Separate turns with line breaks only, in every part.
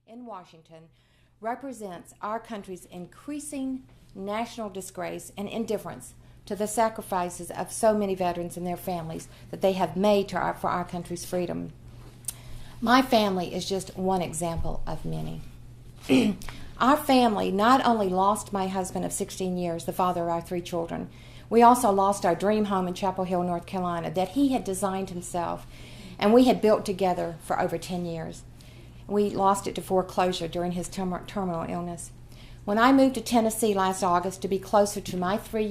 in Washington represents our country's increasing national disgrace and indifference to the sacrifices of so many veterans and their families that they have made for our country's freedom. My family is just one example of many. Our family not only lost my husband of 16 years, the father of our 3 children, we also lost our dream home in Chapel Hill, North Carolina, that he had designed himself, and we had built together for over 10 years. We lost it to foreclosure during his terminal illness. When I moved to Tennessee last August to be closer to my 3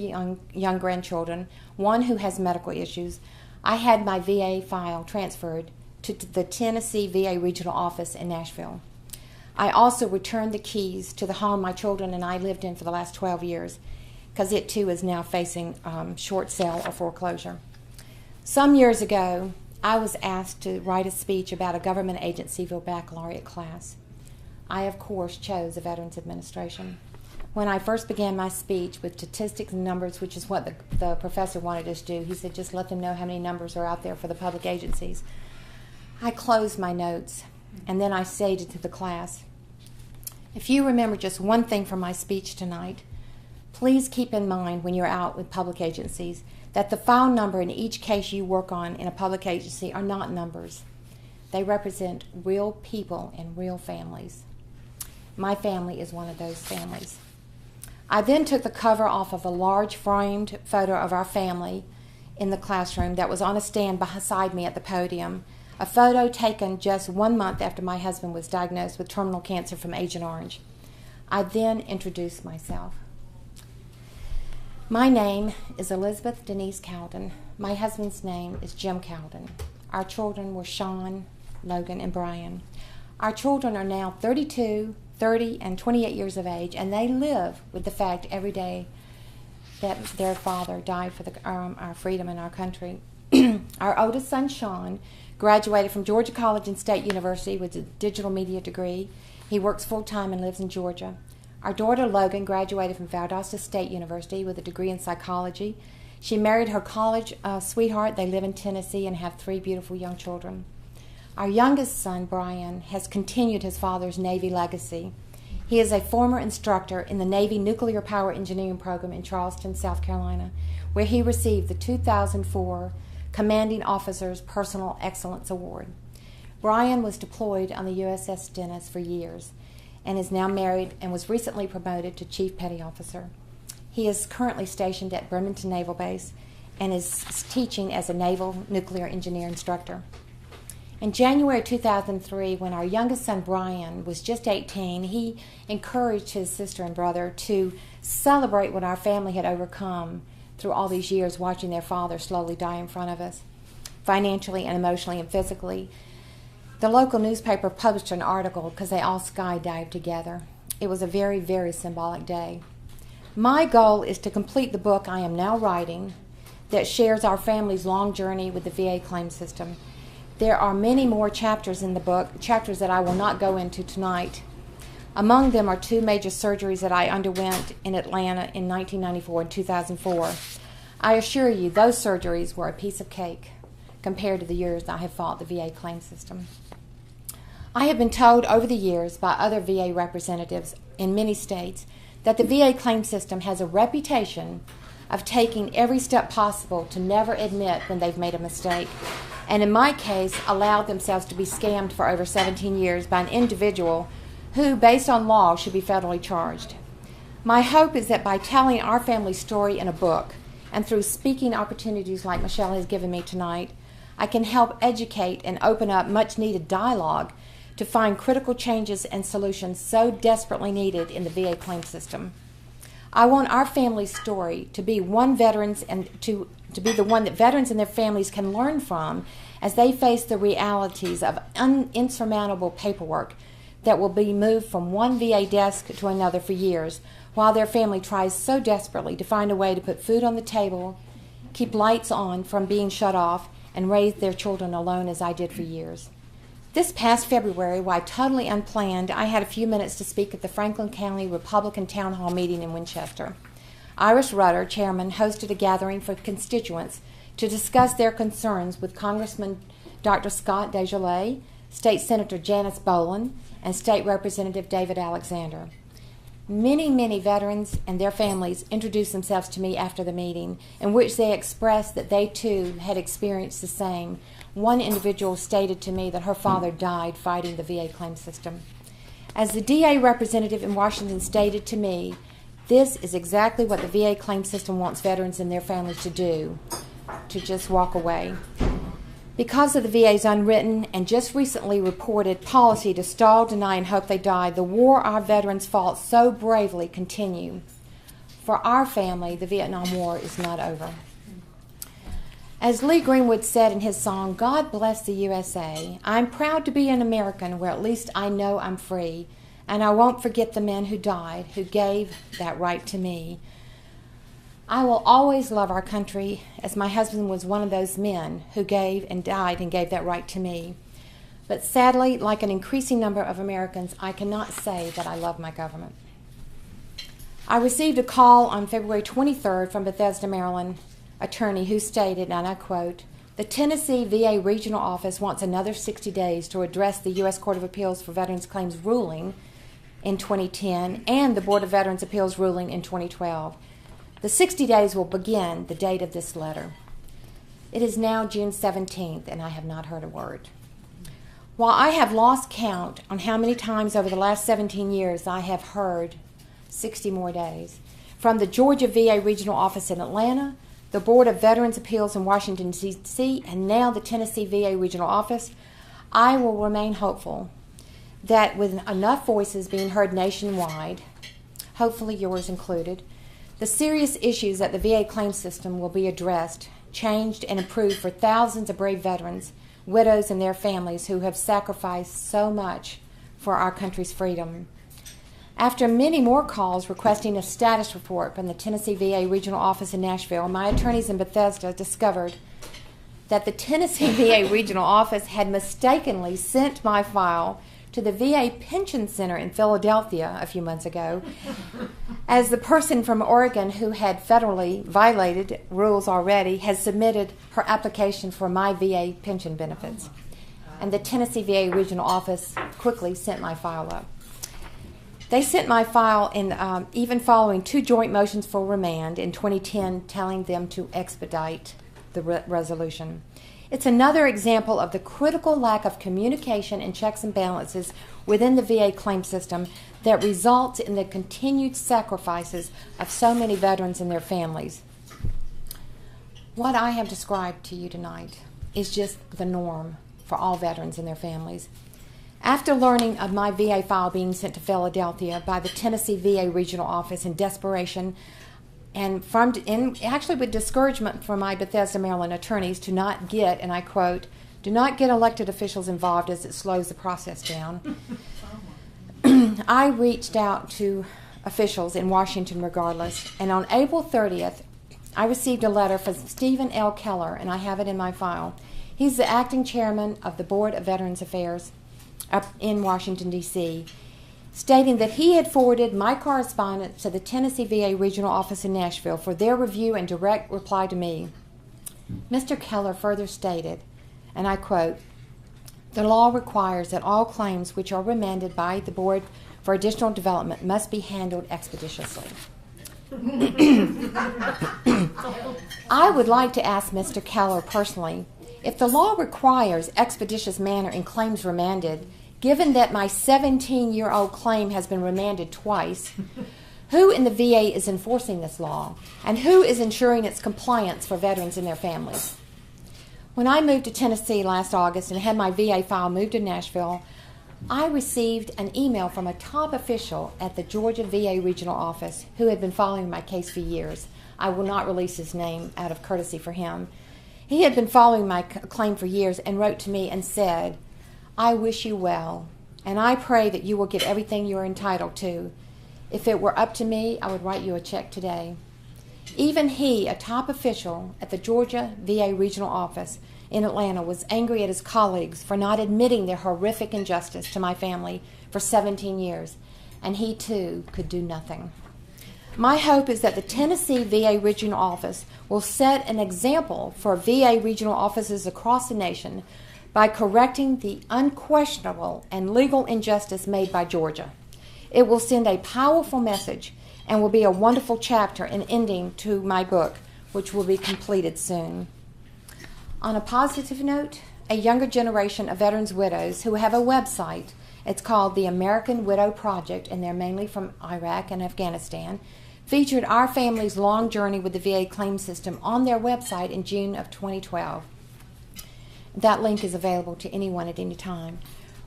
young grandchildren, one who has medical issues, I had my VA file transferred to the Tennessee VA regional office in Nashville. I also returned the keys to the home my children and I lived in for the last 12 years, because it too is now facing short sale or foreclosure. Some years ago, I was asked to write a speech about a government agency for baccalaureate class. I, of course, chose the Veterans Administration. When I first began my speech with statistics and numbers, which is what the professor wanted us to do, he said, just let them know how many numbers are out there for the public agencies. I closed my notes, and then I stated to the class, if you remember just one thing from my speech tonight, please keep in mind when you're out with public agencies that the file number in each case you work on in a public agency are not numbers. They represent real people and real families. My family is one of those families. I then took the cover off of a large framed photo of our family in the classroom that was on a stand beside me at the podium, a photo taken just 1 month after my husband was diagnosed with terminal cancer from Agent Orange. I then introduced myself. My name is Elizabeth Denise Caldon. My husband's name is Jim Caldon. Our children were Sean, Logan, and Brian. Our children are now 32, 30, and 28 years of age, and they live with the fact every day that their father died for our freedom in our country. Our oldest son, Sean, graduated from Georgia College and State University with a digital media degree. He works full-time and lives in Georgia. Our daughter, Logan, graduated from Valdosta State University with a degree in psychology. She married her college sweetheart. They live in Tennessee and have 3 beautiful young children. Our youngest son, Brian, has continued his father's Navy legacy. He is a former instructor in the Navy Nuclear Power Engineering Program in Charleston, South Carolina, where he received the 2004 Commanding Officer's Personal Excellence Award. Brian was deployed on the USS Dennis for years and is now married and was recently promoted to Chief Petty Officer. He is currently stationed at Bremerton Naval Base and is teaching as a Naval Nuclear Engineer instructor. In January 2003, when our youngest son Brian was just 18, he encouraged his sister and brother to celebrate what our family had overcome through all these years watching their father slowly die in front of us, financially and emotionally and physically. The local newspaper published an article because they all skydived together. It was a very, very symbolic day. My goal is to complete the book I am now writing that shares our family's long journey with the VA claim system. There are many more chapters in the book, chapters that I will not go into tonight. Among them are 2 major surgeries that I underwent in Atlanta in 1994 and 2004. I assure you, those surgeries were a piece of cake compared to the years I have fought the VA claim system. I have been told over the years by other VA representatives in many states that the VA claim system has a reputation of taking every step possible to never admit when they've made a mistake, and in my case, allowed themselves to be scammed for over 17 years by an individual who, based on law, should be federally charged. My hope is that by telling our family's story in a book and through speaking opportunities like Michelle has given me tonight, I can help educate and open up much-needed dialogue to find critical changes and solutions so desperately needed in the VA claim system. I want our family's story to be one veterans and to be the one that veterans and their families can learn from as they face the realities of insurmountable paperwork that will be moved from one VA desk to another for years, while their family tries so desperately to find a way to put food on the table, keep lights on from being shut off, and raise their children alone as I did for years. This past February, while totally unplanned, I had a few minutes to speak at the Franklin County Republican Town Hall meeting in Winchester. Iris Rutter, chairman, hosted a gathering for constituents to discuss their concerns with Congressman Dr. Scott DesJarlais, State Senator Janice Bolin, and State Representative David Alexander. Many, many veterans and their families introduced themselves to me after the meeting, in which they expressed that they too had experienced the same. One individual stated to me that her father died fighting the VA claim system. As the DA representative in Washington stated to me, this is exactly what the VA claim system wants veterans and their families to do, to just walk away. Because of the VA's unwritten and just recently reported policy to stall, deny, and hope they die, the war our veterans fought so bravely continue. For our family, the Vietnam War is not over. As Lee Greenwood said in his song, "God bless the USA, I'm proud to be an American where at least I know I'm free, and I won't forget the men who died, who gave that right to me. I will always love our country, as my husband was one of those men who gave and died and gave that right to me. But sadly, like an increasing number of Americans, I cannot say that I love my government." I received a call on February 23rd from Bethesda, Maryland, attorney who stated, and I quote, "The Tennessee VA Regional Office wants another 60 days to address the U.S. Court of Appeals for Veterans Claims ruling in 2010 and the Board of Veterans Appeals ruling in 2012. The 60 days will begin the date of this letter." It is now June 17th, and I have not heard a word. While I have lost count on how many times over the last 17 years I have heard 60 more days, from the Georgia VA Regional Office in Atlanta, the Board of Veterans Appeals in Washington, D.C., and now the Tennessee VA Regional Office, I will remain hopeful that with enough voices being heard nationwide, hopefully yours included, the serious issues that the VA claim system will be addressed, changed, and improved for thousands of brave veterans, widows, and their families who have sacrificed so much for our country's freedom. After many more calls requesting a status report from the Tennessee VA Regional Office in Nashville, my attorneys in Bethesda discovered that the Tennessee VA Regional Office had mistakenly sent my file to the VA Pension Center in Philadelphia a few months ago, as the person from Oregon who had federally violated rules already has submitted her application for my VA pension benefits. And the Tennessee VA Regional Office quickly sent my file up. They sent my file in, even following 2 joint motions for remand in 2010, telling them to expedite the resolution. It's another example of the critical lack of communication and checks and balances within the VA claim system that results in the continued sacrifices of so many veterans and their families. What I have described to you tonight is just the norm for all veterans and their families. After learning of my VA file being sent to Philadelphia by the Tennessee VA Regional Office in desperation, and actually with discouragement from my Bethesda, Maryland attorneys to not get, and I quote, "do not get elected officials involved as it slows the process down," I reached out to officials in Washington regardless, and on April 30th, I received a letter from Stephen L. Keller, and I have it in my file. He's the acting chairman of the Board of Veterans Affairs up in Washington, D.C., stating that he had forwarded my correspondence to the Tennessee VA Regional Office in Nashville for their review and direct reply to me. Mr. Keller further stated, and I quote, "The law requires that all claims which are remanded by the Board for additional development must be handled expeditiously." I would like to ask Mr. Keller personally, if the law requires expeditious manner in claims remanded, given that my 17-year-old claim has been remanded twice, who in the VA is enforcing this law, and who is ensuring its compliance for veterans and their families? When I moved to Tennessee last August and had my VA file moved to Nashville, I received an email from a top official at the Georgia VA Regional Office who had been following my case for years. I will not release his name out of courtesy for him. He had been following my claim for years and wrote to me and said, "I wish you well, and I pray that you will get everything you are entitled to. If it were up to me, I would write you a check today." Even he, a top official at the Georgia VA Regional Office in Atlanta, was angry at his colleagues for not admitting their horrific injustice to my family for 17 years, and he too could do nothing. My hope is that the Tennessee VA Regional Office will set an example for VA regional offices across the nation by correcting the unquestionable and legal injustice made by Georgia. It will send a powerful message and will be a wonderful chapter and ending to my book, which will be completed soon. On a positive note, a younger generation of veterans' widows who have a website, it's called the American Widow Project, and they're mainly from Iraq and Afghanistan, featured our family's long journey with the VA claim system on their website in June of 2012. That link is available to anyone at any time.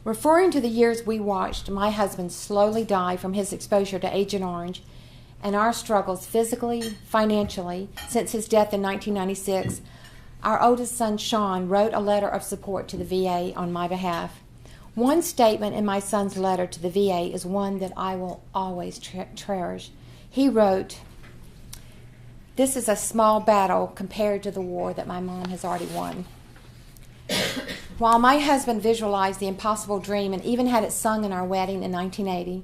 Referring to the years we watched my husband slowly die from his exposure to Agent Orange and our struggles physically, financially, since his death in 1996, our oldest son, Sean, wrote a letter of support to the VA on my behalf. One statement in my son's letter to the VA is one that I will always cherish. He wrote, "This is a small battle compared to the war that my mom has already won." While my husband visualized the impossible dream and even had it sung in our wedding in 1980,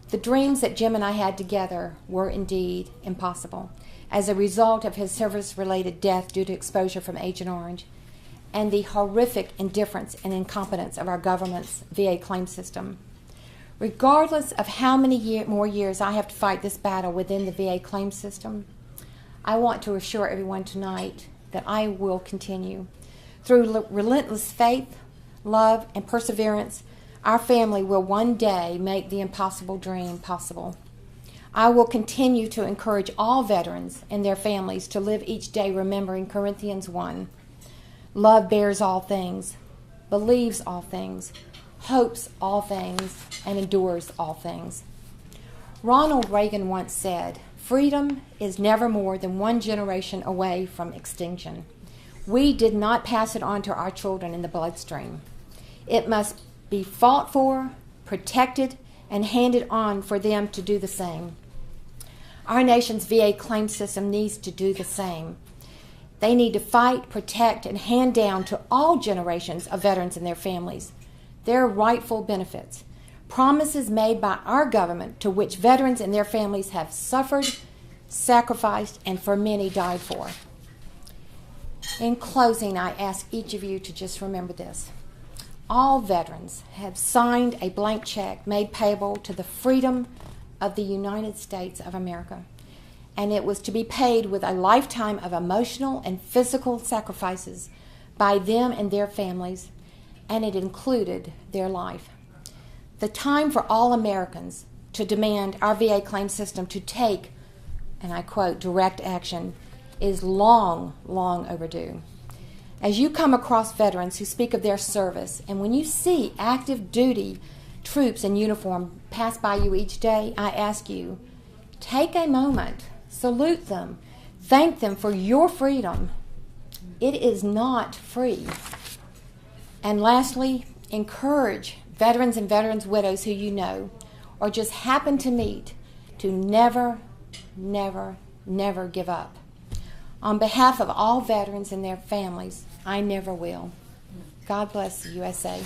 the dreams that Jim and I had together were indeed impossible as a result of his service-related death due to exposure from Agent Orange and the horrific indifference and incompetence of our government's VA claim system. Regardless of how many more years I have to fight this battle within the VA claim system, I want to assure everyone tonight that I will continue. Through relentless faith, love, and perseverance, our family will one day make the impossible dream possible. I will continue to encourage all veterans and their families to live each day remembering Corinthians 1. Love bears all things, believes all things, hopes all things, and endures all things. Ronald Reagan once said, "Freedom is never more than one generation away from extinction." We did not pass it on to our children in the bloodstream. It must be fought for, protected, and handed on for them to do the same. Our nation's VA claim system needs to do the same. They need to fight, protect, and hand down to all generations of veterans and their families their rightful benefits, promises made by our government to which veterans and their families have suffered, sacrificed, and for many died for. In closing, I ask each of you to just remember this. All veterans have signed a blank check made payable to the freedom of the United States of America, and it was to be paid with a lifetime of emotional and physical sacrifices by them and their families, and it included their life. The time for all Americans to demand our VA claim system to take, and I quote, direct action is long, long overdue. As you come across veterans who speak of their service, and when you see active duty troops in uniform pass by you each day, I ask you, take a moment, salute them, thank them for your freedom. It is not free. And lastly, encourage veterans and veterans' widows who you know or just happen to meet to never, never, never give up. On behalf of all veterans and their families, I never will. God bless the USA.